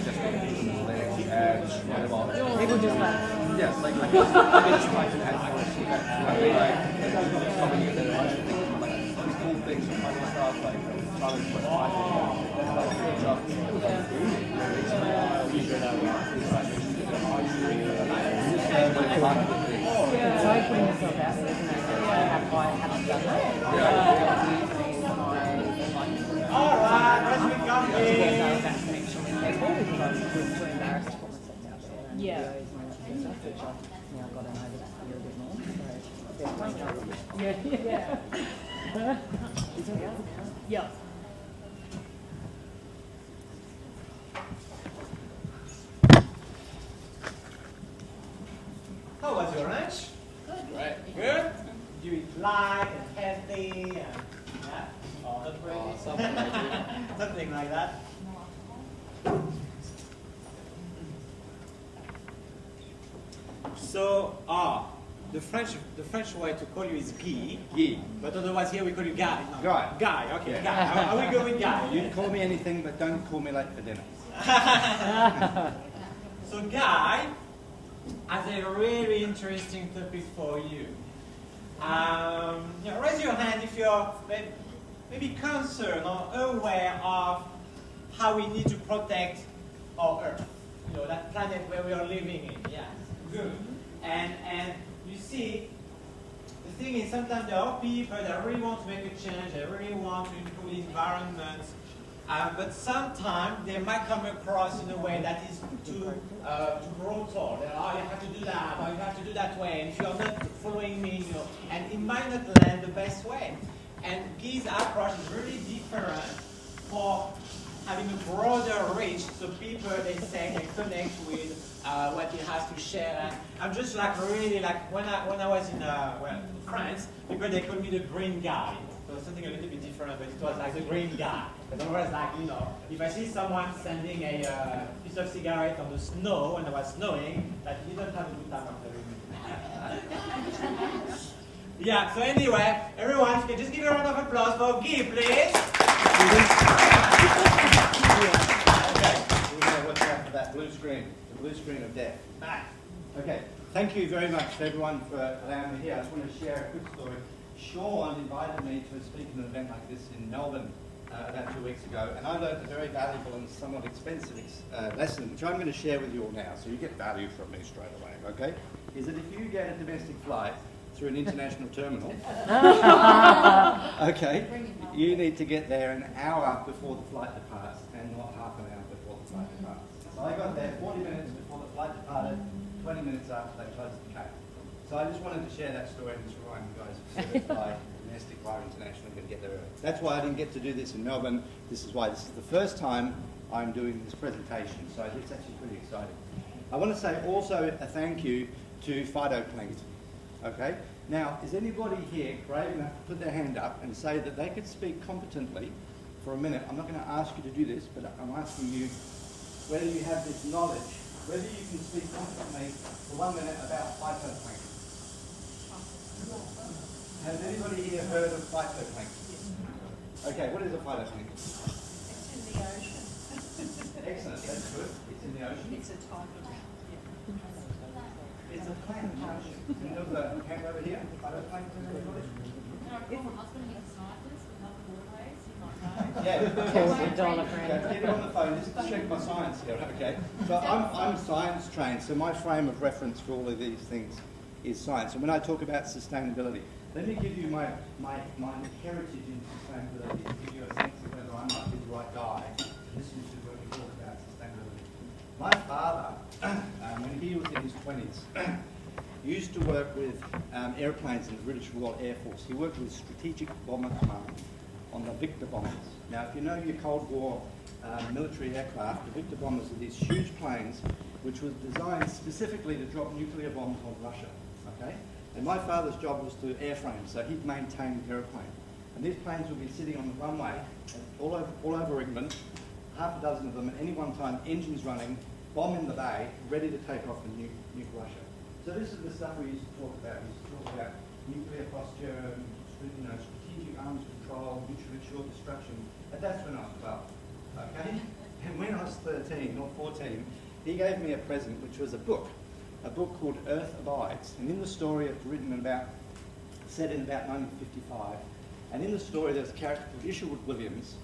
just got to keep them there and whatever. People just like, Yes, like I just try to add more to that. I mean, like, coming in there, like, these cool things from my stuff, like, trying to put my it's so putting yourself out there, isn't it? Have I haven't done that? Alright, let's become That's connection with people because I was too embarrassed to put myself out there. And Yeah. videos and that sort of stuff, which I've now got to know that I feel a bit more. So, yeah. Yeah. How was your lunch? Right. Good? Did you eat light and healthy and yeah? Or not really? Something like that. Something like that. So, the French way to call you is Guy. Guy. But otherwise here we call you Guy. No. Guy. Guy, okay, Yeah. Guy. I will go with Guy. You can call me anything, but don't call me late for dinner. So Guy has a really interesting topic for you. Raise your hand if you're maybe concerned or aware of how we need to protect our Earth. You know, that planet where we are living in. Yes, good. And you see, the thing is sometimes there are people that really want to make a change, they really want to improve the environment, but sometimes they might come across in a way that is too brutal. Oh, you have to do that, or you have to do that way, and if you're not following me, you know, and it might not land the best way. And Guy's approach is really different for having a broader reach, so people, they say, can connect with what he has to share. And I'm just like really like, when I was in France, people, they called me the green guy. So something a little bit different, but it was like the green guy. But I was like, you know, if I see someone sending a piece of cigarette on the snow when it was snowing, that he didn't have a good time after me. Yeah, so anyway, everyone, if you can just give a round of applause for Guy, please. Okay, we're going to watch out for that blue screen, the blue screen of death. Okay, thank you very much everyone for allowing me here. I just want to share a quick story. Sean invited me to speak at an event like this in Melbourne about 2 weeks ago, and I learned a very valuable and somewhat expensive lesson, which I'm going to share with you all now, so you get value from me straight away, okay? Is that if you get a domestic flight through an international terminal, okay, you need to get there an hour before the flight departs and not half an hour before the flight departs. So I got there 40 minutes before the flight departed, 20 minutes after they closed the gate. So I just wanted to share that story and just remind you guys of fly domestic, fly international, going to get there early. That's why I didn't get to do this in Melbourne. This is why this is the first time I'm doing this presentation. So it's actually pretty exciting. I want to say also a thank you to phytoplankton. Okay? Now, is anybody here brave enough to put their hand up and say that they could speak competently for a minute? I'm not going to ask you to do this, but I'm asking you whether you have this knowledge, whether you can speak competently for 1 minute about phytoplankton. Has anybody here heard of phytoplankton? Okay, what is a phytoplankton? It's in the ocean. Excellent, that's good. It's in the ocean. It's a type of It's a plant. And there's a hand over here. Phytoplankton, everybody? Yeah. Get it on the phone, just to check my science here, okay? So I'm science trained, so my frame of reference for all of these things is science. And when I talk about sustainability, let me give you my heritage in sustainability to give you a sense of whether I might be the right guy to listen to when we talk about sustainability. My father, when he was in his 20s, used to work with airplanes in the British Royal Air Force. He worked with Strategic Bomber Command on the Victor bombers. Now, if you know your Cold War military aircraft, the Victor bombers are these huge planes which were designed specifically to drop nuclear bombs on Russia. Okay? And my father's job was to airframe, so he'd maintain the airplane. And these planes would be sitting on the runway all over England, half a dozen of them at any one time, engines running, bomb in the bay, ready to take off and nuke Russia. So this is the stuff we used to talk about. We used to talk about nuclear posture, strategic arms control, mutually assured destruction. And that's when I was 12. Okay? And when I was 13 or 14, he gave me a present, which was a book called Earth Abides. And in the story, it's set in about 1955. And in the story, there's a character called Isherwood Williams,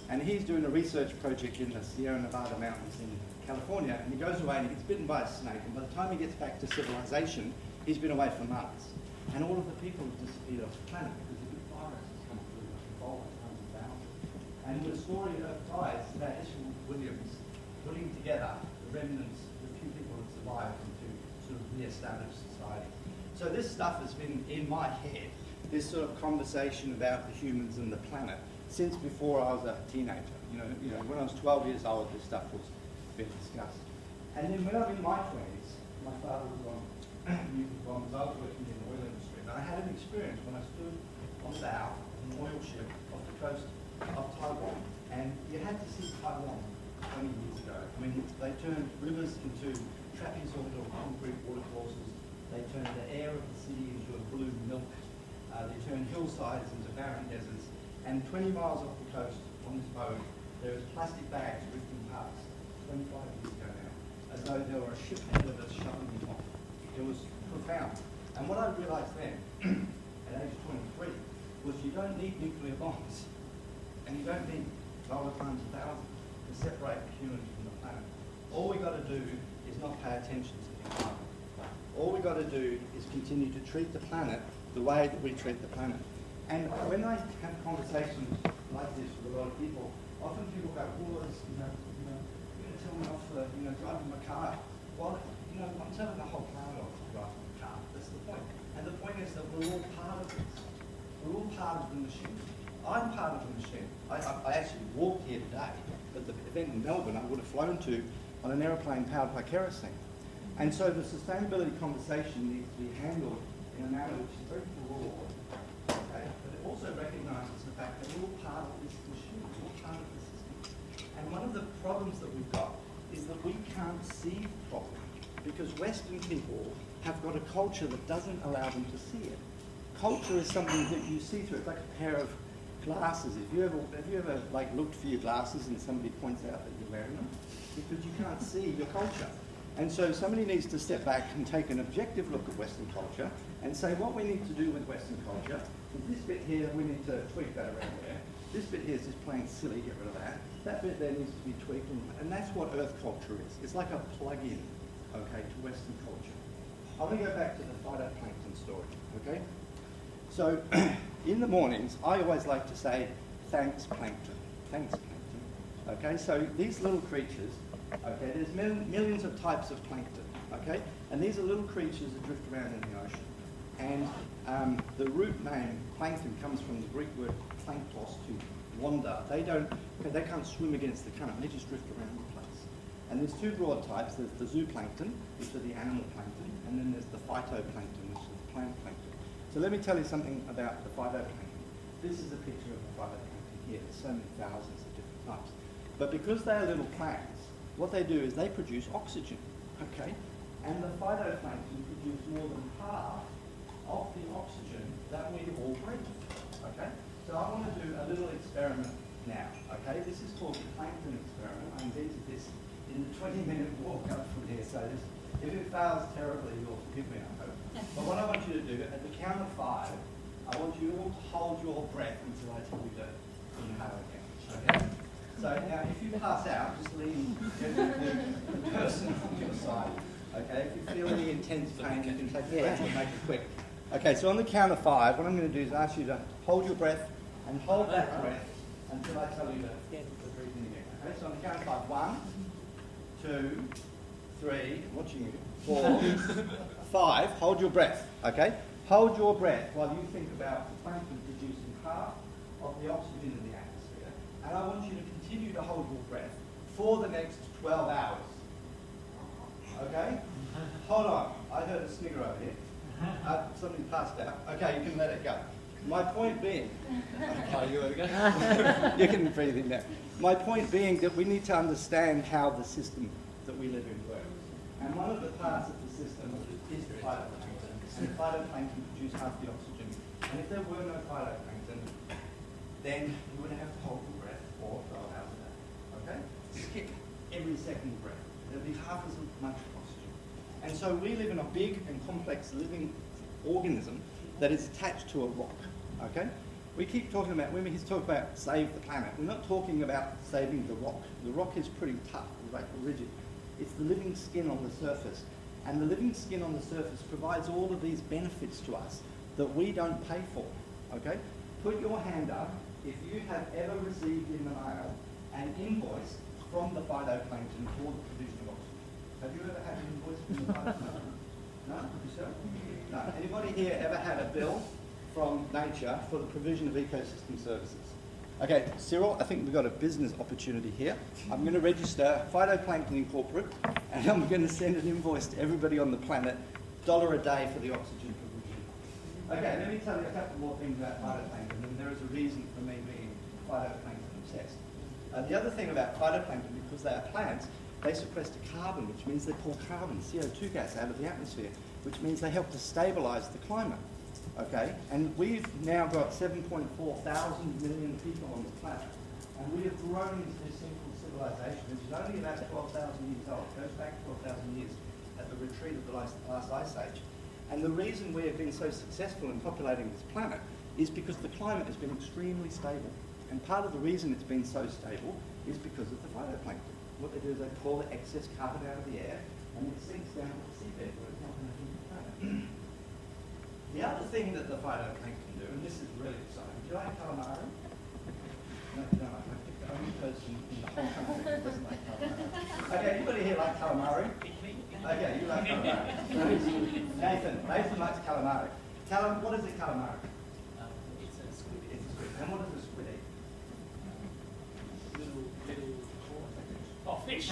and he's doing a research project in the Sierra Nevada mountains in California, and he goes away and he gets bitten by a snake, and by the time he gets back to civilization, he's been away for months. And all of the people have disappeared off the planet because a big virus has come through, like Ebola, tons of thousands. And the story of Dies is about Isherwood Williams putting together the remnants, the few people that survived, to sort of re-establish society. So this stuff has been in my head, this sort of conversation about the humans and the planet, since before I was a teenager. You know, when I was 12 years old, this stuff was being discussed. And then when I was in my 20s, my father was on nuclear bombs. I was working in the oil industry, and I had an experience when I stood on the bow of an oil ship off the coast of Taiwan, and you had to see Taiwan 20 years ago. I mean, they turned rivers into trapezoidal concrete watercourses. They turned the air of the city into a blue milk. They turned hillsides into barren deserts. And 20 miles off the coast on this boat, there was plastic bags drifting past 25 years ago now, as though there were a ship ahead of us shoving them off. It was profound. And what I realised then, at age 23, was you don't need nuclear bombs, and you don't need dollar times 1,000 to separate humans from the planet. All we got to do is not pay attention to the environment. All we got to do is continue to treat the planet the way that we treat the planet. And when I have conversations like this with a lot of people, often people go, well, you're going to tell me off for, driving my car. Well, I'm telling the whole planet off for driving my car. That's the point. And the point is that we're all part of this. We're all part of the machine. I'm part of the machine. I actually walked here today, but the event in Melbourne I would have flown to on an aeroplane powered by kerosene. And so the sustainability conversation needs to be handled in a manner which is very broad. Okay, but it also recognises the fact that we're all part of this machine, we're all part of the system. And one of the problems that we've got is that we can't see the problem because Western people have got a culture that doesn't allow them to see it. Culture is something that you see through. It's like a pair of glasses. Have you ever like looked for your glasses and somebody points out that you're wearing them? Because you can't see your culture. And so somebody needs to step back and take an objective look at Western culture and say what we need to do with Western culture is this bit here, we need to tweak that around there. This bit here is just plain silly, get rid of that. That bit there needs to be tweaked, and that's what Earth culture is. It's like a plug-in, okay, to Western culture. I want to go back to the phytoplankton story, okay? So in the mornings, I always like to say, thanks plankton, thanks plankton. Okay, so these little creatures, okay, there's millions of types of plankton, okay? And these are little creatures that drift around in the ocean. And the root name plankton comes from the Greek word planktos, to wander. They can't swim against the current, they just drift around the place. And there's two broad types. There's the zooplankton, which are the animal plankton, and then there's the phytoplankton, which is the plant plankton. So let me tell you something about the phytoplankton. This is a picture of the phytoplankton here. There's so many thousands of different types. But because they're little plants, what they do is they produce oxygen, okay? And the phytoplankton produce more than half of the oxygen that we all breathe, okay? So I want to do a little experiment now, okay? This is called the plankton experiment. I invented this in the 20-minute walk up from here, so if it fails terribly, you'll forgive me, I hope. But what I want you to do, at the count of 5, I want you all to hold your breath until I tell you to inhale again, okay? So now, if you pass out, just lean the person on your side, okay? If you feel any intense pain, you can take a breath and make it quick. Okay, so on the count of 5, what I'm going to do is ask you to hold your breath and hold that breath until I tell you to breathe in again. Okay, so on the count of 5, 1, 2, 3, I'm watching you, 4, 5, hold your breath, okay? Hold your breath while you think about the plankton producing half of the oxygen in the atmosphere, and I want you to continue to hold your breath for the next 12 hours. Okay? Hold on, I heard a snigger over here. Somebody passed out. Okay, you can let it go. My point being, you can breathe in there. My point being that we need to understand how the system that we live in works. And one of the parts of the system is the phytoplankton. And the phytoplankton produce half the oxygen. And if there were no phytoplankton, then you would have to hold your breath for 12 hours a day. Okay? skip every second breath. There'll be half as much oxygen. And so we live in a big and complex living organism that is attached to a rock, okay? We keep talking about, when we talk about save the planet, we're not talking about saving the rock. The rock is pretty tough, like rigid. It's the living skin on the surface. And the living skin on the surface provides all of these benefits to us that we don't pay for, okay? Put your hand up if you have ever received in the mail an invoice from the phytoplankton for the provision of oxygen. Have you ever had an invoice from the phytoplankton? No? You sure? No. Anybody here ever had a bill from nature for the provision of ecosystem services? Okay, Cyril, I think we've got a business opportunity here. I'm going to register Phytoplankton Incorporate, and I'm going to send an invoice to everybody on the planet, $1 a day for the oxygen provision. Okay, let me tell you a couple more things about phytoplankton, and there is a reason for me being phytoplankton obsessed. The other thing about phytoplankton, because they are plants, they sequester carbon, which means they pull carbon, CO2 gas out of the atmosphere, which means they help to stabilise the climate. Okay, and we've now got 7.4 thousand million people on the planet, and we have grown into this simple civilization, which is only about 12,000 years old. It goes back 12,000 years at the retreat of the last ice age. And the reason we have been so successful in populating this planet is because the climate has been extremely stable. And part of the reason it's been so stable is because of the phytoplankton. What they do is they pull the excess carbon out of the air, and it sinks down to the seabed where it's not going to hit the planet. The other thing that the phytoplankton do, and this is really exciting, do you like calamari? No, you don't like it. The only person in the whole country who doesn't like calamari. Okay, anybody here like calamari? Okay, you like calamari. Nathan likes calamari. What is a calamari? It's a squid. It's a squid. And what does a squid eat? Little oh, fish.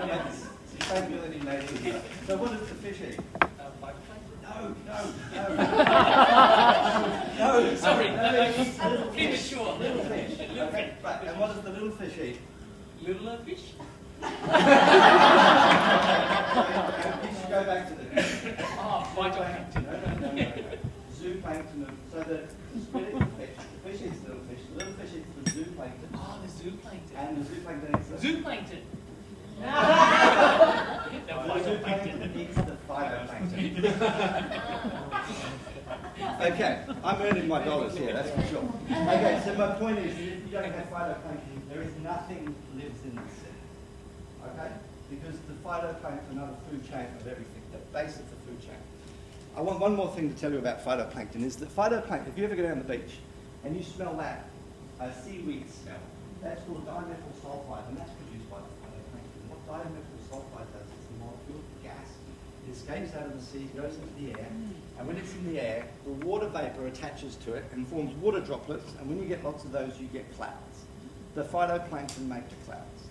Yes. Sustainability lady. So what does the fish eat? No. No. Sorry, Little premature. Little fish. Okay, right. And what does the little fish eat? Littler fish? You should go back to the Phytoplankton. No. Zooplankton. So the squid eats the fish. The fish eats the little fish. The little fish eats the zooplankton. Oh, the zooplankton. And the zooplankton eats the Zooplankton. The zooplankton eats the phytoplankton. Okay, I'm earning my dollars here, that's for sure. Okay, so my point is, if you don't have phytoplankton, there is nothing lives in the sea. Okay? Because the phytoplankton are the food chain of everything, the base of the food chain. I want one more thing to tell you about phytoplankton, is that phytoplankton, if you ever go down the beach and you smell that seaweed smell, that's called dimethyl sulfide, and that's produced by the phytoplankton. What dimethyl sulfide does is the molecule of gas. It escapes out of the sea, goes into the air, and when it's in the air, the water vapor attaches to it and forms water droplets, and when you get lots of those, you get clouds. The phytoplankton make the clouds.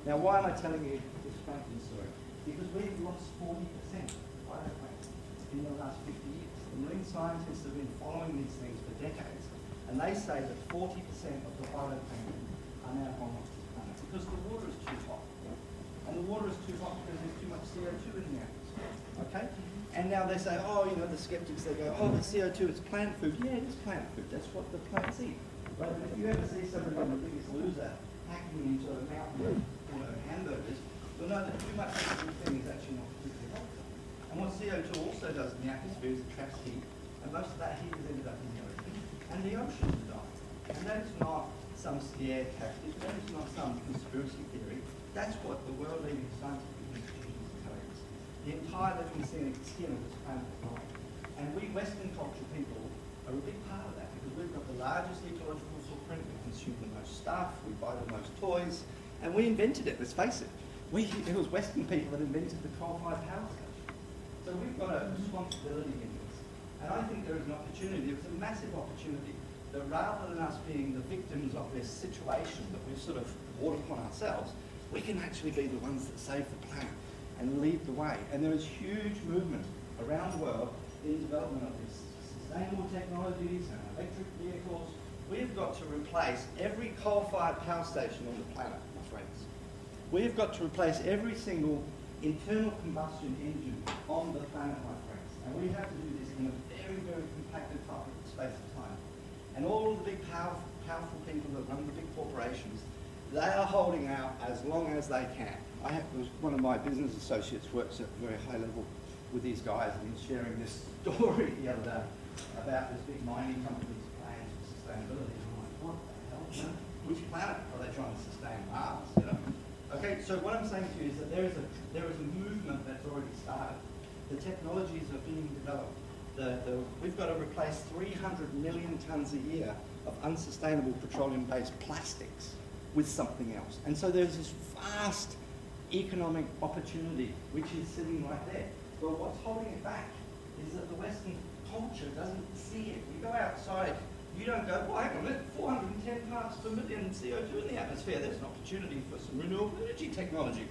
Now, why am I telling you this plankton story? Because we've lost 40% of phytoplankton in the last 50 years. The marine scientists have been following these things for decades, and they say that 40% of the phytoplankton are now gone off this planet because the water is too hot. And the water is too hot because there's too much CO2 in the atmosphere. Okay? And now they say, oh, you know, the skeptics, they go, oh, the CO2 is plant food. Yeah, it is plant food. That's what the plants eat. But if you ever see somebody on The Biggest Loser hacking into a mountain of hamburgers, you'll know that too much of a good thing is actually not particularly helpful. And what CO2 also does in the atmosphere is it traps heat, and most of that heat has ended up in the ocean. And the oceans are dying. And that is not some scare tactic, that is not some conspiracy theory. That's what the world-leading scientific institutions are telling us. The entire living skin of this planet is dying. And we Western culture people are a big part of that because we've got the largest ecological footprint, we consume the most stuff, we buy the most toys, and we invented it, let's face it. It was Western people that invented the coal-fired power station. So we've got a responsibility in this. And I think there is an opportunity, it's a massive opportunity, that rather than us being the victims of this situation that we've sort of brought upon ourselves, we can actually be the ones that save the planet and lead the way. And there is huge movement around the world in development of these sustainable technologies and electric vehicles. We've got to replace every coal-fired power station on the planet, my friends. We've got to replace every single internal combustion engine on the planet, my friends. And we have to do this in a very, very compacted space of time. And all of the big, powerful people that run the big corporations, They are holding out as long as they can. One of my business associates works at a very high level with these guys, and he's sharing this story the other day about this big mining company's plans for sustainability. And I'm like, what the hell? You know? Which planet are they trying to sustain? Mars, you know? Okay, so what I'm saying to you is that there is a movement that's already started. The technologies are being developed. We've got to replace 300 million tonnes a year of unsustainable petroleum-based plastics with something else. And so there's this vast economic opportunity which is sitting right there. But what's holding it back is that the Western culture doesn't see it. You go outside, you don't go, well, hang on a minute, 410 parts per million CO2 in the atmosphere. There's an opportunity for some renewable energy technology.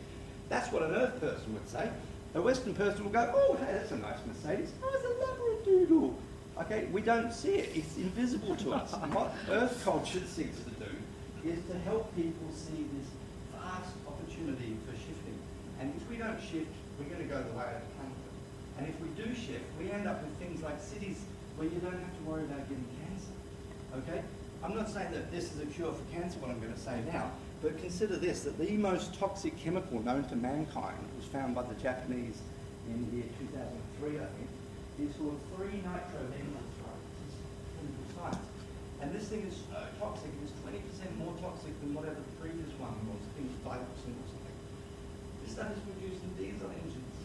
That's what an Earth person would say. A Western person will go, oh, hey, that's a nice Mercedes. Oh, it's a labradoodle. Okay, we don't see it. It's invisible to us. And what Earth culture seeks to do is to help people see this vast opportunity for shifting. And if we don't shift, we're going to go the way of the planet. And if we do shift, we end up with things like cities where you don't have to worry about getting cancer. Okay? I'm not saying that this is a cure for cancer, what I'm going to say now, but consider this, that the most toxic chemical known to mankind was found by the Japanese in the year 2003, I think, is called 3-nitrobenzyl. This is chemical science. And this thing is so toxic, it's 20% more toxic than whatever the previous one was, I think it was 5% or something. This stuff is produced in diesel engines,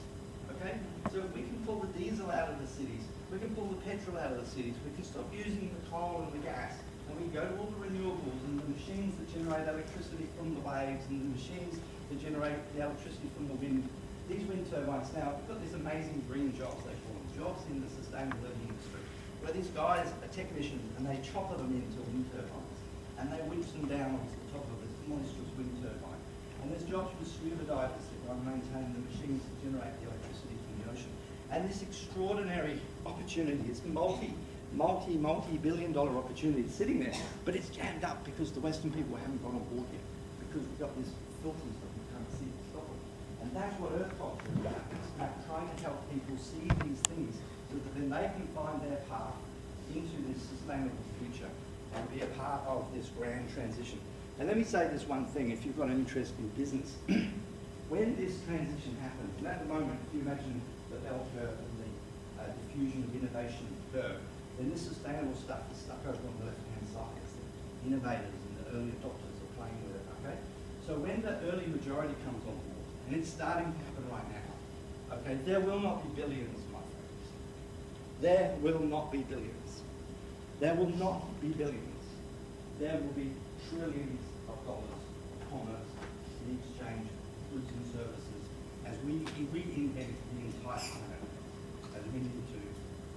okay? So we can pull the diesel out of the cities, we can pull the petrol out of the cities, we can stop using the coal and the gas, and we can go to all the renewables and the machines that generate electricity from the waves and the machines that generate the electricity from the wind. These wind turbines now, we've got these amazing green jobs, they call them, jobs in the sustainability industry, where these guys are technicians and they chopper them into wind turbines and they winch them down onto the top of this monstrous wind turbine. And there's jobs for scuba divers that are maintaining the machines that generate the electricity from the ocean. And this extraordinary opportunity, it's multi-billion dollar opportunity sitting there, but it's jammed up because the Western people haven't got on board yet, because we've got these filters that we can't see to stop it. And that's what Earth culture is about. It's about trying to help people see these things so that then they can find their path into this sustainable future and be a part of this grand transition. And let me say this one thing, if you've got an interest in business, when this transition happens, and at the moment, if you imagine the bell curve and the diffusion of innovation curve, then this sustainable stuff is stuck over on the left-hand side. It's the innovators and the early adopters are playing with it, okay? So when the early majority comes on board, and it's starting to happen right now, okay, there will not be billions, my friends. There will not be billions. There will not be billions. There will be trillions of dollars of commerce in exchange of goods and services as we reinvent the entire planet as we need to.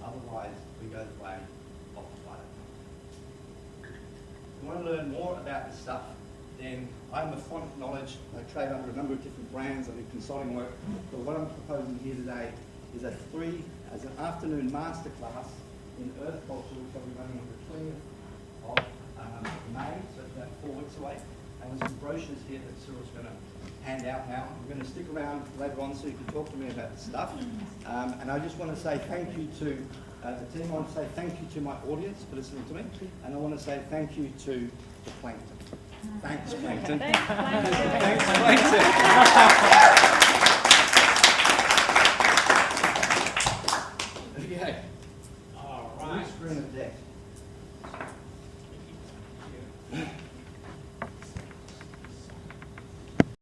Otherwise, we go the way of the planet. If you want to learn more about this stuff, then I'm a font of knowledge. I trade under a number of different brands. I do consulting work. But what I'm proposing here today is an afternoon masterclass in Earth culture, which I'll be running on the 20th of May, so it's about 4 weeks away. And there's some brochures here that Cyril's going to hand out now. I'm going to stick around later on so you can talk to me about the stuff. And I just want to say thank you to the team. I want to say thank you to my audience for listening to me. And I want to say thank you to the plankton. Thanks, plankton. Thanks, Plankton. Thanks, plankton.